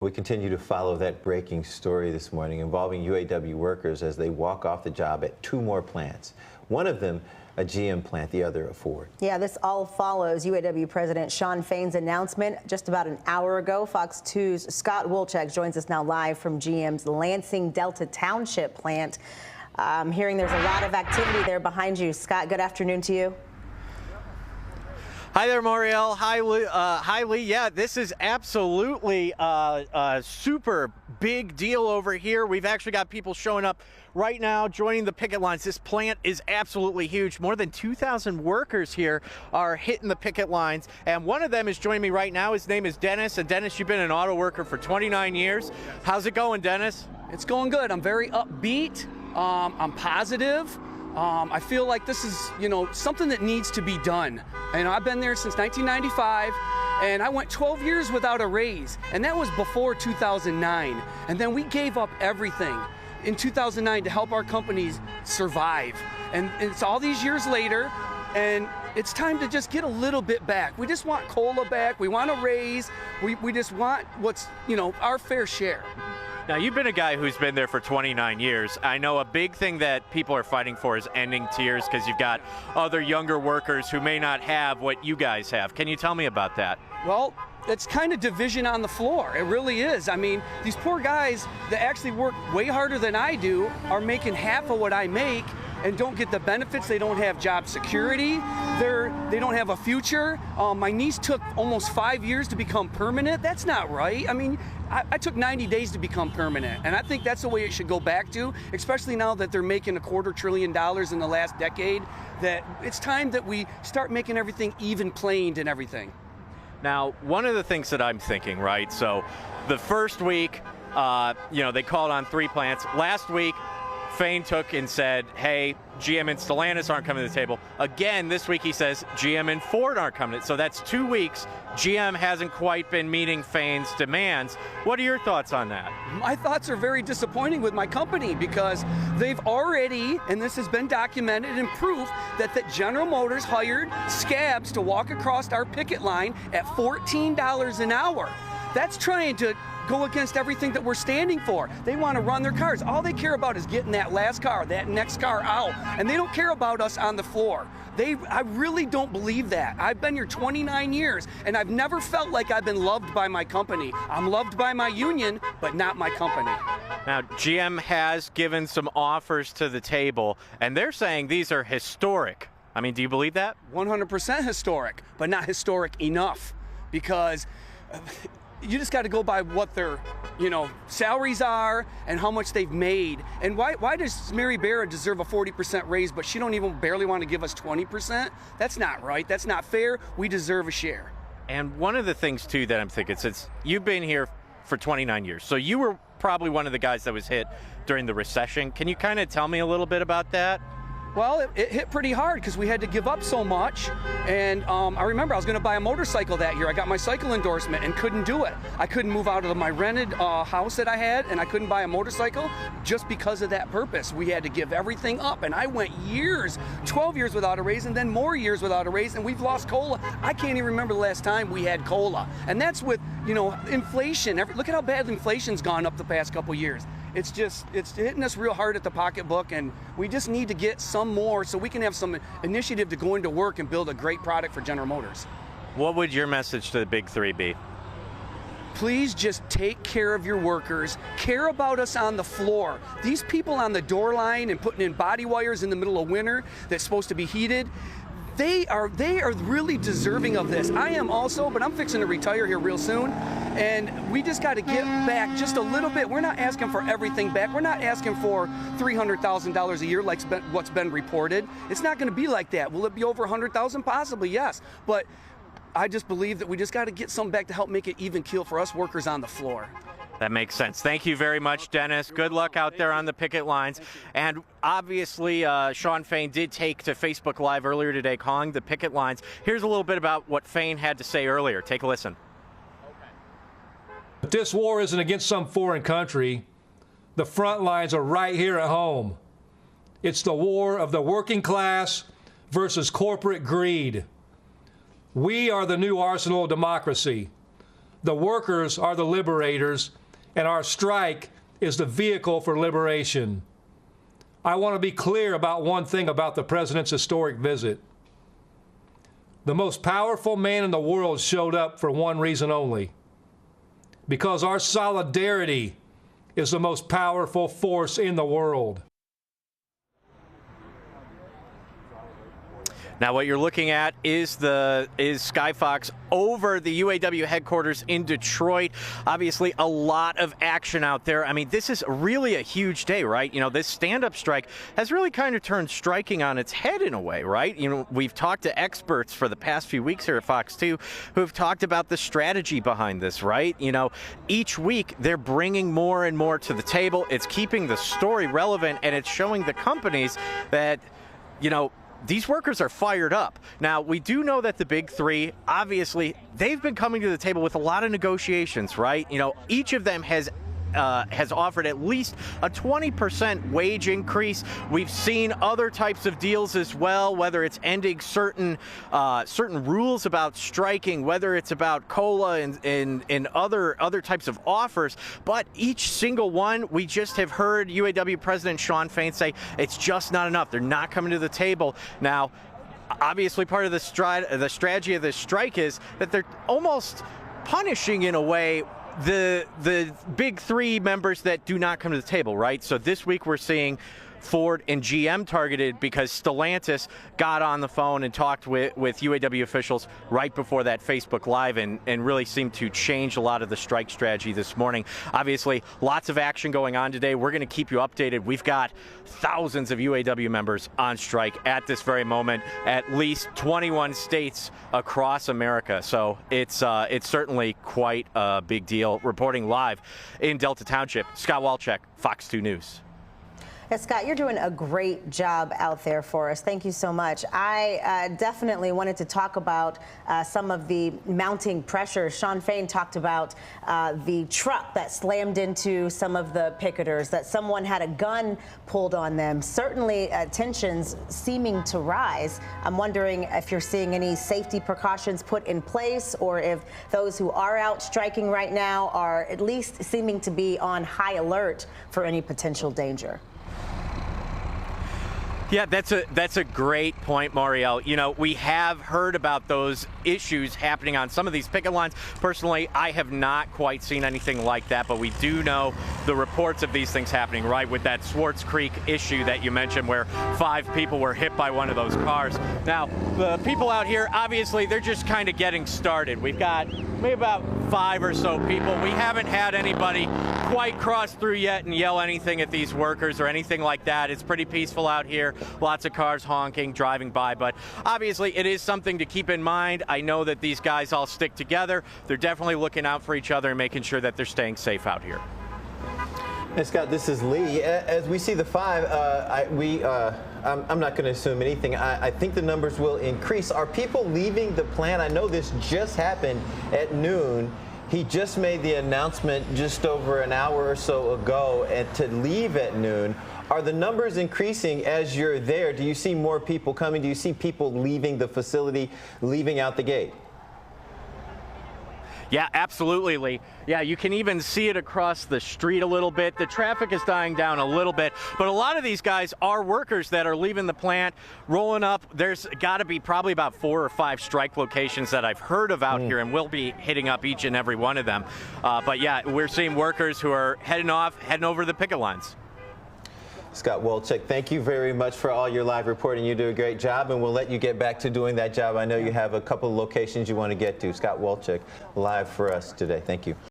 We continue to follow that breaking story this morning involving UAW workers as they walk off the job at two more plants. One of them a GM plant, the other a Ford. Yeah, this all follows UAW President Shawn Fain's announcement just about an hour ago. Fox 2's Scott Wolchek joins us now live from GM's Lansing Delta Township plant. I'm hearing there's a lot of activity there behind you. Scott, good afternoon to you. Hi there, Moriel. Hi, Lee. Yeah, this is absolutely a super big deal over here. We've actually got people showing up right now, joining the picket lines. This plant is absolutely huge. More than 2,000 workers here are hitting the picket lines, and one of them is joining me right now. His name is Dennis, and Dennis, you've been an auto worker for 29 years. How's it going, Dennis? It's going good. I'm very upbeat. I'm positive. I feel like this is, something that needs to be done. And I've been there since 1995, and I went 12 years without a raise, and that was before 2009. And then we gave up everything in 2009 to help our companies survive. And it's all these years later, and it's time to just get a little bit back. We just want COLA back. We want a raise. We just want what's, our fair share. Now, you've been a guy who's been there for 29 years. I know a big thing that people are fighting for is ending tiers because you've got other younger workers who may not have what you guys have. Can you tell me about that? Well, it's kind of division on the floor. It really is. I mean, these poor guys that actually work way harder than I do are making half of what I make and don't get the benefits. They don't have job security. They don't have a future. My niece took almost 5 years to become permanent. That's not right. I mean, I took 90 days to become permanent, and I think that's the way it should go back to, especially now that they're making $250 billion in the last decade, that it's time that we start making everything even planed and everything. Now, one of the things that I'm thinking, right, so the first week, they called on 3 plants. Last week, Fain took and said, hey, GM and Stellantis aren't coming to the table. Again, this week he says GM and Ford aren't coming. So that's 2 weeks. GM hasn't quite been meeting Fain's demands. What are your thoughts on that? My thoughts are very disappointing with my company because they've already, and this has been documented and proof, that General Motors hired scabs to walk across our picket line at $14 an hour. That's trying to go against everything that we're standing for. They want to run their cars. All they care about is getting that last car, that next car out, and they don't care about us on the floor. I really don't believe that. I've been here 29 years, and I've never felt like I've been loved by my company. I'm loved by my union, but not my company. Now, GM has given some offers to the table, and they're saying these are historic. I mean, do you believe that? 100% historic, but not historic enough, because you just got to go by what their, salaries are and how much they've made. And why does Mary Barra deserve a 40% raise, but she don't even barely want to give us 20%? That's not right. That's not fair. We deserve a share. And one of the things, too, that I'm thinking, since you've been here for 29 years, so you were probably one of the guys that was hit during the recession. Can you kind of tell me a little bit about that? Well, it hit pretty hard because we had to give up so much. And I remember I was going to buy a motorcycle that year. I got my cycle endorsement and couldn't do it. I couldn't move out of my rented house that I had, and I couldn't buy a motorcycle just because of that purpose. We had to give everything up. And I went years, 12 years without a raise, and then more years without a raise, and we've lost COLA. I can't even remember the last time we had COLA. And that's with, inflation. Look at how bad inflation's gone up the past couple years. It's hitting us real hard at the pocketbook, and we just need to get some more so we can have some initiative to go into work and build a great product for General Motors. What would your message to the big 3 be? Please just take care of your workers. Care about us on the floor. These people on the door line and putting in body wires in the middle of winter that's supposed to be heated, they are really deserving of this. I am also, but I'm fixing to retire here real soon. And we just got to get back just a little bit. We're not asking for everything back. We're not asking for $300,000 a year like what's been reported. It's not going to be like that. Will it be over $100,000? Possibly, yes. But I just believe that we just got to get something back to help make it even keel for us workers on the floor. That makes sense. Thank you very much, Dennis. Good luck out there on the picket lines. And obviously, Shawn Fain did take to Facebook Live earlier today calling the picket lines. Here's a little bit about what Fain had to say earlier. Take a listen. But this war isn't against some foreign country. The front lines are right here at home. It's the war of the working class versus corporate greed. We are the new arsenal of democracy. The workers are the liberators, and our strike is the vehicle for liberation. I want to be clear about one thing about the president's historic visit. The most powerful man in the world showed up for one reason only: because our solidarity is the most powerful force in the world. Now, what you're looking at is Skyfox over the UAW headquarters in Detroit. Obviously, a lot of action out there. I mean, this is really a huge day, right? You know, this stand-up strike has really kind of turned striking on its head in a way, right? You know, we've talked to experts for the past few weeks here at Fox 2 who have talked about the strategy behind this, right? You know, each week they're bringing more and more to the table. It's keeping the story relevant, and it's showing the companies that, you know, these workers are fired up. Now, we do know that the big three, obviously, they've been coming to the table with a lot of negotiations, right? You know, each of them has offered at least a 20% wage increase. We've seen other types of deals as well, whether it's ending certain rules about striking, whether it's about COLA and other types of offers. But each single one, we just have heard UAW President Shawn Fain say it's just not enough. They're not coming to the table. Now, obviously, part of the strategy of this strike is that they're almost punishing, in a way, the big three members that do not come to the table, right? So this week we're seeing Ford and GM targeted because Stellantis got on the phone and talked with UAW officials right before that Facebook Live and really seemed to change a lot of the strike strategy this morning. Obviously, lots of action going on today. We're going to keep you updated. We've got thousands of UAW members on strike at this very moment, at least 21 states across America. So it's certainly quite a big deal. Reporting live in Delta Township, Scott Walczak, Fox 2 News. Yeah, Scott, you're doing a great job out there for us. Thank you so much. I definitely wanted to talk about some of the mounting pressure. Shawn Fain talked about the truck that slammed into some of the picketers, that someone had a gun pulled on them. Certainly tensions seeming to rise. I'm wondering if you're seeing any safety precautions put in place, or if those who are out striking right now are at least seeming to be on high alert for any potential danger. Yeah, that's a great point, Marielle. You know, we have heard about those issues happening on some of these picket lines. Personally, I have not quite seen anything like that, but we do know the reports of these things happening, right, with that Swartz Creek issue that you mentioned where 5 people were hit by one of those cars. Now, the people out here, obviously, they're just kind of getting started. We've got maybe about 5 or so people. We haven't had anybody quite cross through yet and yell anything at these workers or anything like that. It's pretty peaceful out here. Lots of cars honking, driving by, but obviously it is something to keep in mind. I know that these guys all stick together. They're definitely looking out for each other and making sure that they're staying safe out here. Hey, Scott, this is Lee. As we see the 5, I'm not going to assume anything. I think the numbers will increase. Are people leaving the plant? I know this just happened at noon. He just made the announcement just over an hour or so ago and to leave at noon. Are the numbers increasing as you're there? Do you see more people coming? Do you see people leaving the facility, leaving out the gate? Yeah, absolutely, Lee. Yeah, you can even see it across the street a little bit. The traffic is dying down a little bit, but a lot of these guys are workers that are leaving the plant, rolling up. There's got to be probably about 4 or 5 strike locations that I've heard of out here, and we'll be hitting up each and every one of them. But yeah, we're seeing workers who are heading over the picket lines. Scott Walczak, thank you very much for all your live reporting. You do a great job, and we'll let you get back to doing that job. I know you have a couple of locations you want to get to. Scott Walczak, live for us today. Thank you.